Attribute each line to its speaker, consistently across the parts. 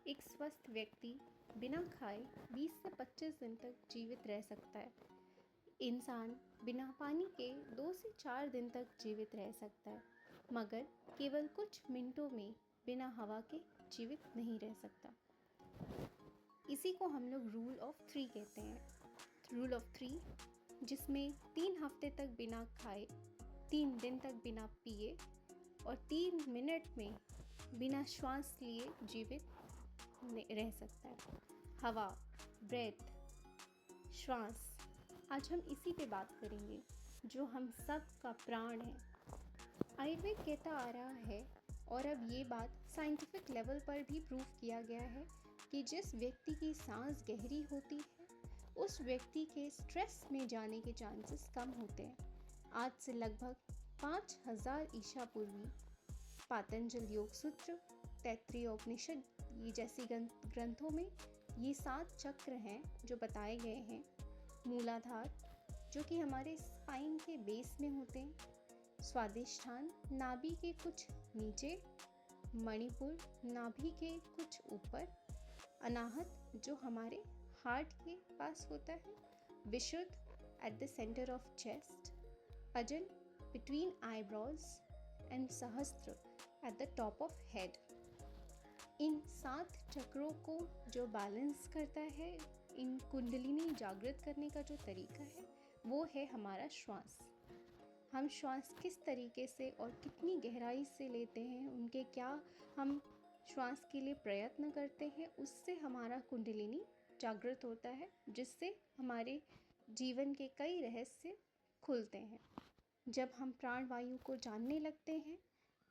Speaker 1: एक स्वस्थ व्यक्ति बिना खाए 20 से 25 दिन तक जीवित रह सकता है। इंसान बिना पानी के 2 से 4 दिन तक जीवित रह सकता है, मगर केवल कुछ मिनटों में बिना हवा के जीवित नहीं रह सकता। इसी को हम लोग रूल ऑफ 3 कहते हैं। रूल ऑफ 3, जिसमें 3 हफ्ते तक बिना खाए, 3 दिन तक बिना पिए और 3 मिनट में बिना श्वास लिए जीवित रह सकता है। हवा, ब्रेथ, श्वास, आज हम इसी पे बात करेंगे जो हम सब का प्राण है। आयुर्वेद कहता आ रहा है, और अब ये बात साइंटिफिक लेवल पर भी प्रूव किया गया है कि जिस व्यक्ति की सांस गहरी होती है उस व्यक्ति के स्ट्रेस में जाने के चांसेस कम होते हैं। आज से लगभग 5000 ईसा पूर्वी पातंजल योग सूत्र, तैत्तिरीय उपनिषद ये जैसी ग्रंथों में ये 7 चक्र हैं जो बताए गए हैं। मूलाधार, जो कि हमारे स्पाइन के बेस में होते हैं। स्वादिष्ठान, नाभि के कुछ नीचे। मणिपुर, नाभि के कुछ ऊपर। अनाहत, जो हमारे हार्ट के पास होता है। Vishuddha, at the centre of chest. Ajna, between eyebrows. And Sahasra, at the top of head. इन 7 चक्रों को जो बैलेंस करता है, इन कुंडलिनी जागृत करने का जो तरीका है वो है हमारा श्वास। हम श्वास किस तरीके से और कितनी गहराई से लेते हैं, उनके क्या हम श्वास के लिए प्रयत्न करते हैं, उससे हमारा कुंडलिनी जागृत होता है, जिससे हमारे जीवन के कई रहस्य खुलते हैं। जब हम प्राणवायु को जानने लगते हैं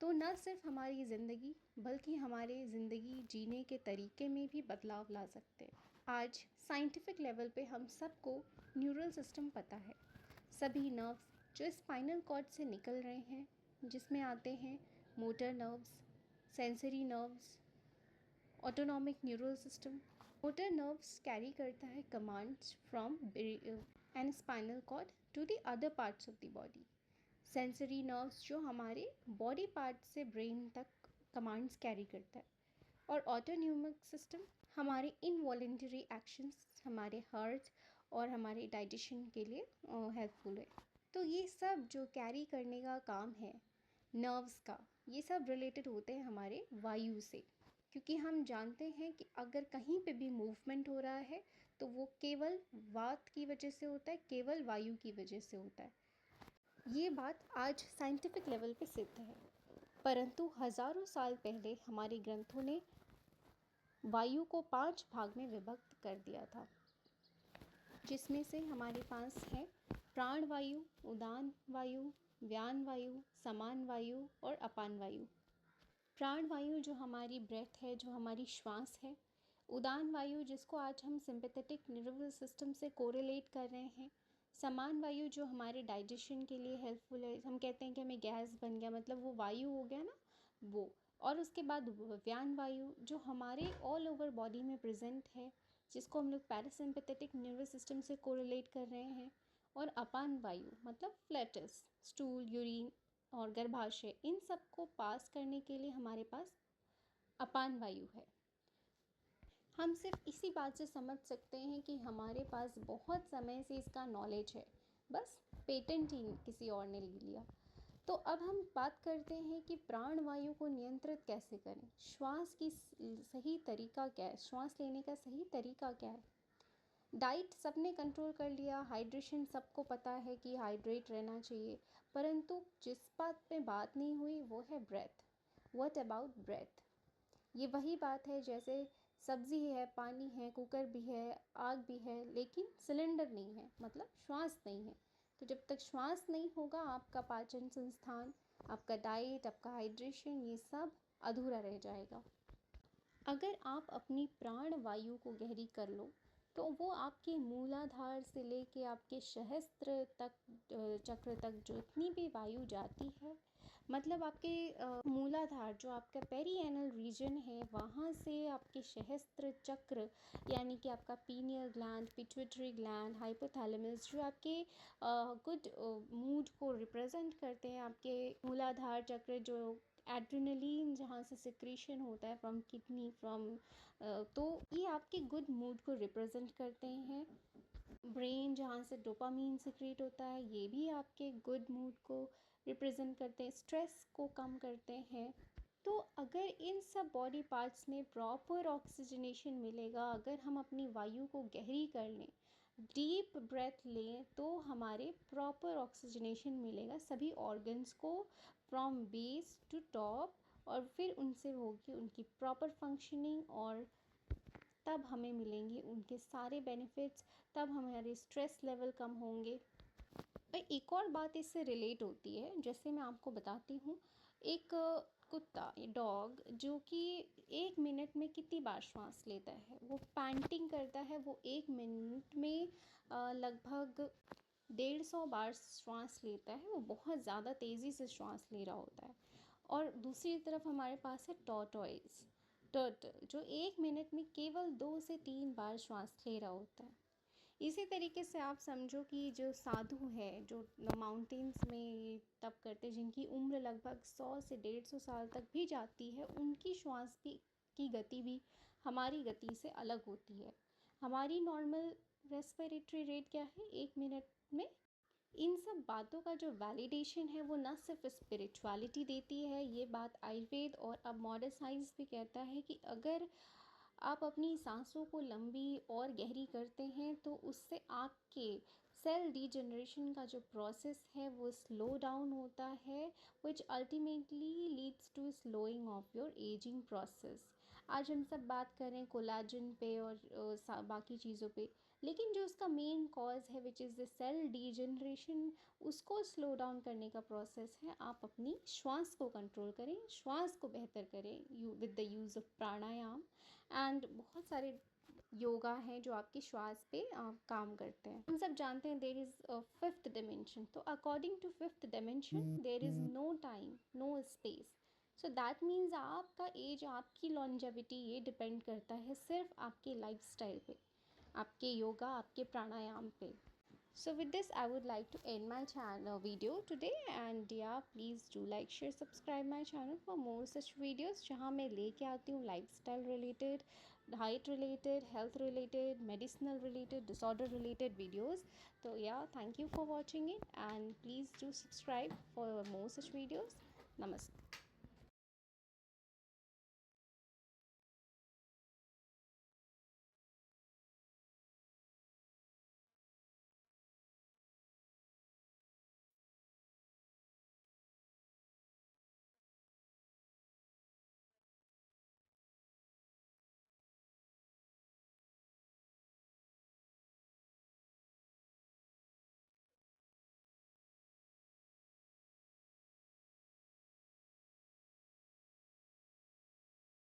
Speaker 1: तो न सिर्फ हमारी ज़िंदगी बल्कि हमारे ज़िंदगी जीने के तरीके में भी बदलाव ला सकते हैं। आज साइंटिफिक लेवल पे हम सबको न्यूरल सिस्टम पता है। सभी नर्व्स जो स्पाइनल कॉर्ड से निकल रहे हैं, जिसमें आते हैं motor nerves, sensory nerves, autonomic neural system. Motor nerves carry करता है commands from and spinal cord to the other parts of the body. Sensory nerves जो हमारे बॉडी पार्ट से ब्रेन तक कमांड्स कैरी करता है। और ऑटोनॉमिक सिस्टम हमारे इनवॉलेंटरी एक्शंस, हमारे हार्ट और हमारे डाइजेशन के लिए हेल्पफुल है। तो ये सब जो कैरी करने का काम है नर्व्स का, ये सब रिलेटेड होते हैं हमारे वायु से, क्योंकि हम जानते हैं कि अगर कहीं पे भी मूवमेंट हो रहा है तो वो केवल वात की वजह से होता है, केवल वायु की वजह से होता है। ये बात आज साइंटिफिक लेवल पे सिद्ध है, परंतु हज़ारों साल पहले हमारे ग्रंथों ने वायु को 5 भाग में विभक्त कर दिया था, जिसमें से हमारे पास है प्राण वायु, उदान वायु, व्यान वायु, समान वायु और अपान वायु। प्राण वायु जो हमारी ब्रेथ है, जो हमारी श्वास है। उदान वायु जिसको आज हम सिंपैथेटिक नर्वस सिस्टम से कोरिलेट कर रहे हैं। समान वायु जो हमारे डाइजेशन के लिए हेल्पफुल है, हम कहते हैं कि हमें गैस बन गया, मतलब वो वायु हो गया ना वो। और उसके बाद व्यान वायु जो हमारे ऑल ओवर बॉडी में प्रेजेंट है, जिसको हम लोग पैरासिम्पैथेटिक नर्वस सिस्टम से कोरिलेट कर रहे हैं। और अपान वायु मतलब फ्लैटस, स्टूल, यूरिन और गर्भाशय, इन सब को पास करने के लिए हमारे पास अपान वायु है। हम सिर्फ इसी बात से समझ सकते हैं कि हमारे पास बहुत समय से इसका नॉलेज है, बस पेटेंट ही किसी और ने ले लिया। तो अब हम बात करते हैं कि प्राण वायु को नियंत्रित कैसे करें। श्वास की सही तरीका क्या है, श्वास लेने का सही तरीका क्या है। डाइट सबने कंट्रोल कर लिया, हाइड्रेशन सबको पता है कि हाइड्रेट रहना चाहिए, परंतु जिस बात पे बात नहीं हुई वो है ब्रेथ। What about breath. ये वही बात है जैसे सब्ज़ी है, पानी है, कुकर भी है, आग भी है, लेकिन सिलेंडर नहीं है, मतलब श्वास नहीं है। तो जब तक श्वास नहीं होगा आपका पाचन संस्थान, आपका डाइट, आपका हाइड्रेशन, ये सब अधूरा रह जाएगा। अगर आप अपनी प्राण वायु को गहरी कर लो तो वो आपके मूलाधार से लेके आपके सहस्त्र तक चक्र तक जो इतनी भी वायु जाती है, मतलब आपके मूलाधार जो आपका पेरिएनल रीजन है, वहाँ से आपके सहस्त्र चक्र यानी कि आपका pineal gland, pituitary gland, hypothalamus जो आपके गुड मूड को रिप्रेजेंट करते हैं, आपके मूलाधार चक्र जो एड्रेनलिन जहाँ से सिक्रीशन होता है फ्रॉम किडनी तो ये आपके गुड मूड को रिप्रेजेंट करते हैं। ब्रेन जहाँ से डोपामीन सिक्रीट होता है, ये भी आपके गुड मूड को रिप्रेजेंट करते हैं, स्ट्रेस को कम करते हैं। तो अगर इन सब बॉडी पार्ट्स में प्रॉपर ऑक्सीजनेशन मिलेगा, अगर हम अपनी वायु को गहरी कर लें, डीप ब्रेथ लें, तो हमारे प्रॉपर ऑक्सीजनेशन मिलेगा सभी ऑर्गन्स को फ्रॉम बेस टू टॉप, और फिर उनसे होगी उनकी प्रॉपर फंक्शनिंग, और तब हमें मिलेंगे उनके सारे बेनिफिट्स, तब हमारे स्ट्रेस लेवल कम होंगे। और एक और बात इससे रिलेट होती है, जैसे मैं आपको बताती हूँ, एक कुत्ता, डॉग, जो कि 1 मिनट में कितनी बार श्वास लेता है, वो पैंटिंग करता है, वो 1 मिनट में लगभग 150 बार श्वास लेता है, वो बहुत ज़्यादा तेज़ी से श्वास ले रहा होता है। और दूसरी तरफ हमारे पास है टॉर्टोइज, टर्टल, जो 1 मिनट में केवल 2 से 3 बार श्वास ले रहा होता है। इसी तरीके से आप समझो कि जो साधु है, जो माउंटेन्स में तप करते, जिनकी उम्र लगभग 100 से 150 साल तक भी जाती है, उनकी श्वास की गति भी हमारी गति से अलग होती है। हमारी नॉर्मल रेस्पिरेटरी रेट क्या है 1 मिनट में। इन सब बातों का जो वैलिडेशन है, वो न सिर्फ स्पिरिचुअलिटी देती है, ये बात आयुर्वेद और अब मॉडर्न साइंस भी कहता है कि अगर आप अपनी सांसों को लंबी और गहरी करते हैं, तो उससे आपके सेल डीजनरेशन का जो प्रोसेस है वो स्लो डाउन होता है, which ultimately leads to slowing of your ageing process. आज हम सब बात करें कोलाजन पे और बाकी चीज़ों पे, लेकिन जो उसका मेन कॉज है which is the cell degeneration, उसको स्लो डाउन करने का प्रोसेस है आप अपनी श्वास को कंट्रोल करें, श्वास को बेहतर करें with the use of pranayama. And बहुत सारे योगा हैं जो आपकी श्वास पे काम करते हैं। हम सब जानते हैं there is a fifth dimension, तो according to fifth dimension there is no time, no space. So that means आपका एज, आपकी लॉन्जेविटी, ये डिपेंड करता है सिर्फ आपके लाइफस्टाइल पे, आपके योगा, आपके प्राणायाम पे। So with this, I would like to end my channel video today, and yeah, please do like, share, subscribe my channel for more such videos जहाँ मैं लेके आती हूँ lifestyle related, diet related, health related, medicinal related, disorder related videos. So yeah, thank you for watching it, and please do subscribe for more such videos. Namaste.